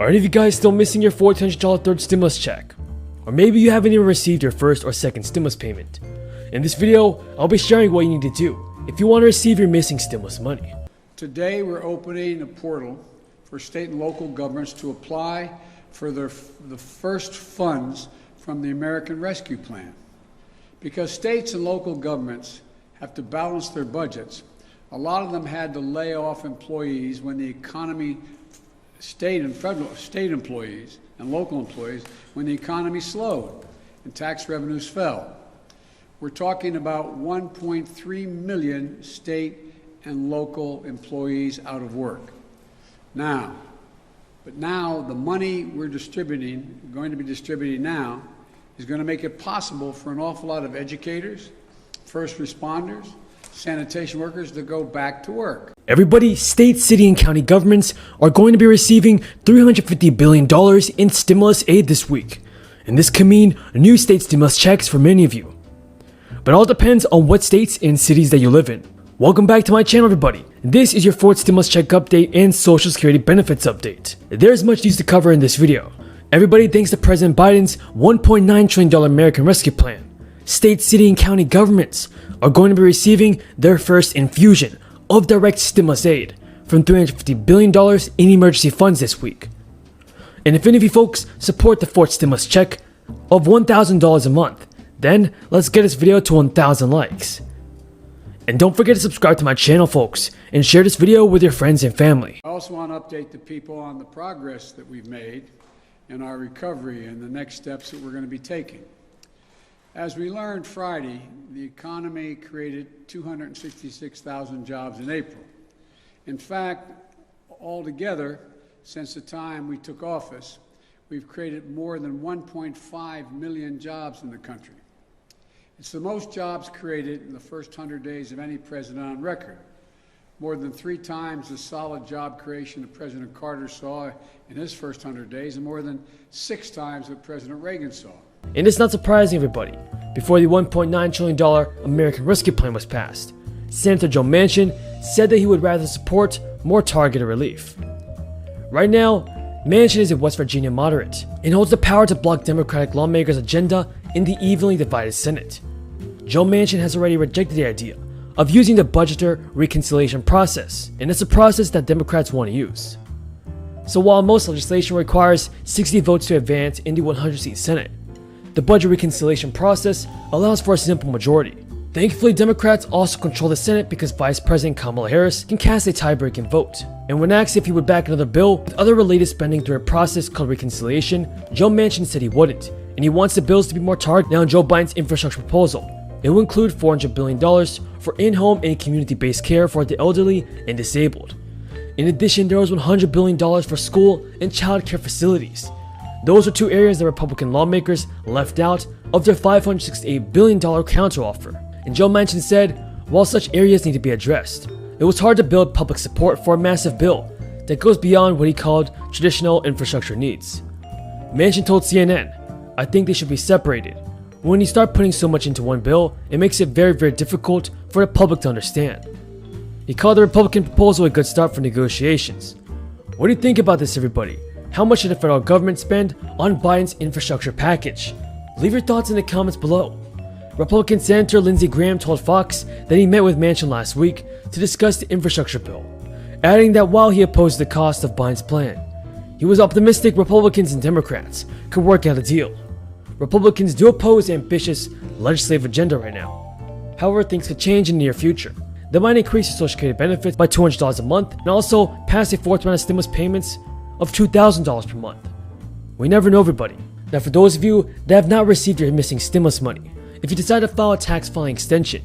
Are any of you guys still missing your $1,400 third stimulus check? Or maybe you haven't even received your first or second stimulus payment. In this video, I'll be sharing what you need to do if you want to receive your missing stimulus money. Today we're opening a portal for state and local governments to apply for the first funds from the American Rescue Plan. Because states and local governments have to balance their budgets, a lot of them had to lay off employees when the economy, state employees and local employees, when the economy slowed and tax revenues fell. We're talking about 1.3 million state and local employees out of work. Now the money we're going to be distributing now, is going to make it possible for an awful lot of educators, first responders, sanitation workers to go back to work. Everybody, state, city, and county governments are going to be receiving $350 billion in stimulus aid this week. And this could mean new state stimulus checks for many of you. But it all depends on what states and cities that you live in. Welcome back to my channel, everybody. This is your fourth stimulus check update and Social Security benefits update. There's much news to cover in this video. Everybody, thanks to President Biden's $1.9 trillion American Rescue Plan, state, city, and county governments are going to be receiving their first infusion of direct stimulus aid from $350 billion in emergency funds this week. And if any of you folks support the fourth stimulus check of $1,000 a month, then let's get this video to 1,000 likes. And don't forget to subscribe to my channel, folks, and share this video with your friends and family. I also want to update the people on the progress that we've made in our recovery and the next steps that we're going to be taking. As we learned Friday, the economy created 266,000 jobs in April. In fact, altogether, since the time we took office, we've created more than 1.5 million jobs in the country. It's the most jobs created in the first 100 days of any president on record, more than 3 times the solid job creation that President Carter saw in his first 100 days, and more than 6 times what President Reagan saw. And it's not surprising, everybody. Before the $1.9 trillion American Rescue Plan was passed, Senator Joe Manchin said that he would rather support more targeted relief. Right now, Manchin is a West Virginia moderate and holds the power to block Democratic lawmakers' agenda in the evenly divided Senate. Joe Manchin has already rejected the idea of using the budgeter reconciliation process, and it's a process that Democrats want to use. So while most legislation requires 60 votes to advance in the 100-seat Senate, the budget reconciliation process allows for a simple majority. Thankfully, Democrats also control the Senate because Vice President Kamala Harris can cast a tie-breaking vote. And when asked if he would back another bill with other related spending through a process called reconciliation, Joe Manchin said he wouldn't, and he wants the bills to be more targeted. Now, Joe Biden's infrastructure proposal, it will include $400 billion for in-home and community-based care for the elderly and disabled. In addition, there was $100 billion for school and child care facilities. Those are 2 areas that Republican lawmakers left out of their $568 billion counteroffer. And Joe Manchin said, while such areas need to be addressed, it was hard to build public support for a massive bill that goes beyond what he called traditional infrastructure needs. Manchin told CNN, "I think they should be separated. When you start putting so much into one bill, it makes it very, very difficult for the public to understand." He called the Republican proposal a good start for negotiations. What do you think about this, everybody? How much did the federal government spend on Biden's infrastructure package? Leave your thoughts in the comments below. Republican Senator Lindsey Graham told Fox that he met with Manchin last week to discuss the infrastructure bill, adding that while he opposed the cost of Biden's plan, he was optimistic Republicans and Democrats could work out a deal. Republicans do oppose the ambitious legislative agenda right now. However, things could change in the near future. They might increase the Social Security benefits by $200 a month and also pass a 4th round of stimulus payments of $2,000 per month. We never know, everybody. Now, for those of you that have not received your missing stimulus money, if you decide to file a tax filing extension,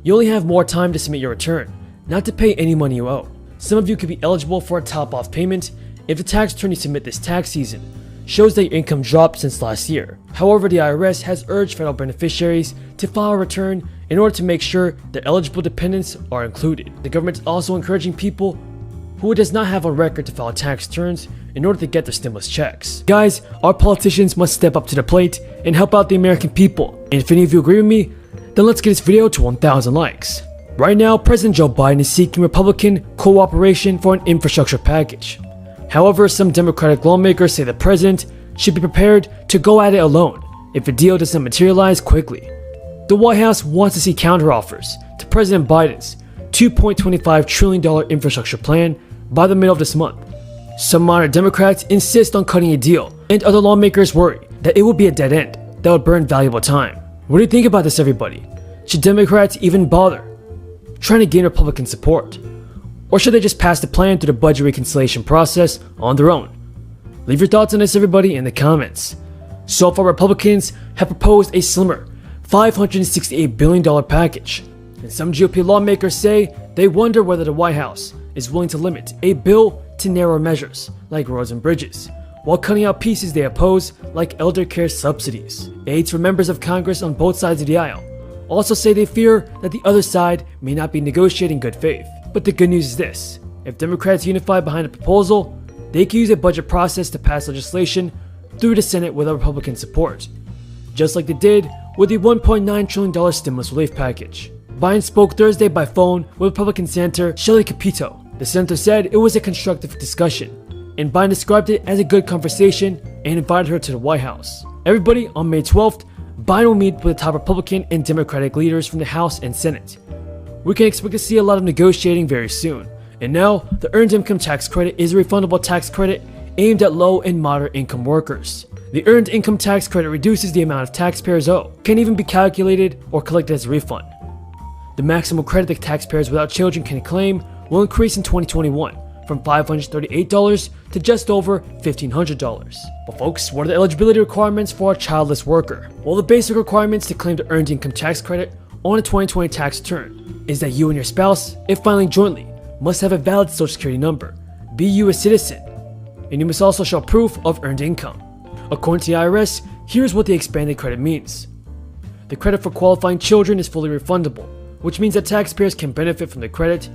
you only have more time to submit your return, not to pay any money you owe. Some of you could be eligible for a top-off payment if the tax return you submit this tax season shows that your income dropped since last year. However, the IRS has urged federal beneficiaries to file a return in order to make sure that eligible dependents are included. The government is also encouraging people who it does not have on record to file tax returns in order to get their stimulus checks. Guys, our politicians must step up to the plate and help out the American people. And if any of you agree with me, then let's get this video to 1,000 likes. Right now, President Joe Biden is seeking Republican cooperation for an infrastructure package. However, some Democratic lawmakers say the president should be prepared to go at it alone if a deal doesn't materialize quickly. The White House wants to see counteroffers to President Biden's $2.25 trillion infrastructure plan by the middle of this month. Some moderate Democrats insist on cutting a deal, and other lawmakers worry that it will be a dead end that would burn valuable time. What do you think about this, everybody? Should Democrats even bother trying to gain Republican support? Or should they just pass the plan through the budget reconciliation process on their own? Leave your thoughts on this, everybody, in the comments. So far, Republicans have proposed a slimmer $568 billion package, and some GOP lawmakers say they wonder whether the White House is willing to limit a bill to narrow measures like roads and bridges, while cutting out pieces they oppose like elder care subsidies. Aides for members of Congress on both sides of the aisle also say they fear that the other side may not be negotiating good faith. But the good news is this: if Democrats unify behind a proposal, they can use a budget process to pass legislation through the Senate without Republican support, just like they did with the $1.9 trillion stimulus relief package. Biden spoke Thursday by phone with Republican Senator Shelley Capito. The senator said it was a constructive discussion, and Biden described it as a good conversation and invited her to the White House. Everybody, on May 12th, Biden will meet with the top Republican and Democratic leaders from the House and Senate. We can expect to see a lot of negotiating very soon. And now, the Earned Income Tax Credit is a refundable tax credit aimed at low and moderate income workers. The Earned Income Tax Credit reduces the amount of taxpayers owe, can even be calculated or collected as a refund. The maximum credit that taxpayers without children can claim will increase in 2021 from $538 to just over $1,500. But folks, what are the eligibility requirements for a childless worker? Well, the basic requirements to claim the Earned Income Tax Credit on a 2020 tax return is that you and your spouse, if filing jointly, must have a valid Social Security number, be a U.S. citizen, and you must also show proof of earned income. According to the IRS, here's what the expanded credit means. The credit for qualifying children is fully refundable, which means that taxpayers can benefit from the credit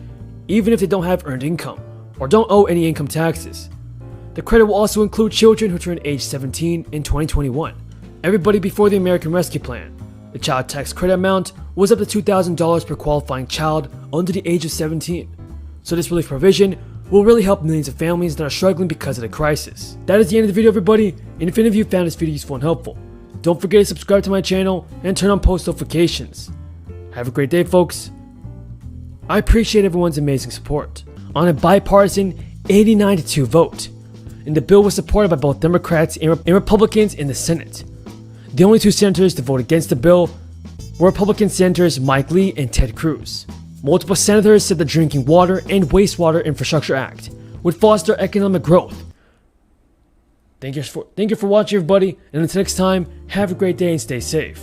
even if they don't have earned income or don't owe any income taxes. The credit will also include children who turn age 17 in 2021, everybody before the American Rescue Plan. The child tax credit amount was up to $2,000 per qualifying child under the age of 17. So this relief provision will really help millions of families that are struggling because of the crisis. That is the end of the video, everybody, and if any of you found this video useful and helpful, don't forget to subscribe to my channel and turn on post notifications. Have a great day, folks. I appreciate everyone's amazing support on a bipartisan 89-2 vote, and the bill was supported by both Democrats and Republicans in the Senate. The only two senators to vote against the bill were Republican Senators Mike Lee and Ted Cruz. Multiple senators said the Drinking Water and Wastewater Infrastructure Act would foster economic growth. Thank you for watching, everybody, and until next time, have a great day and stay safe.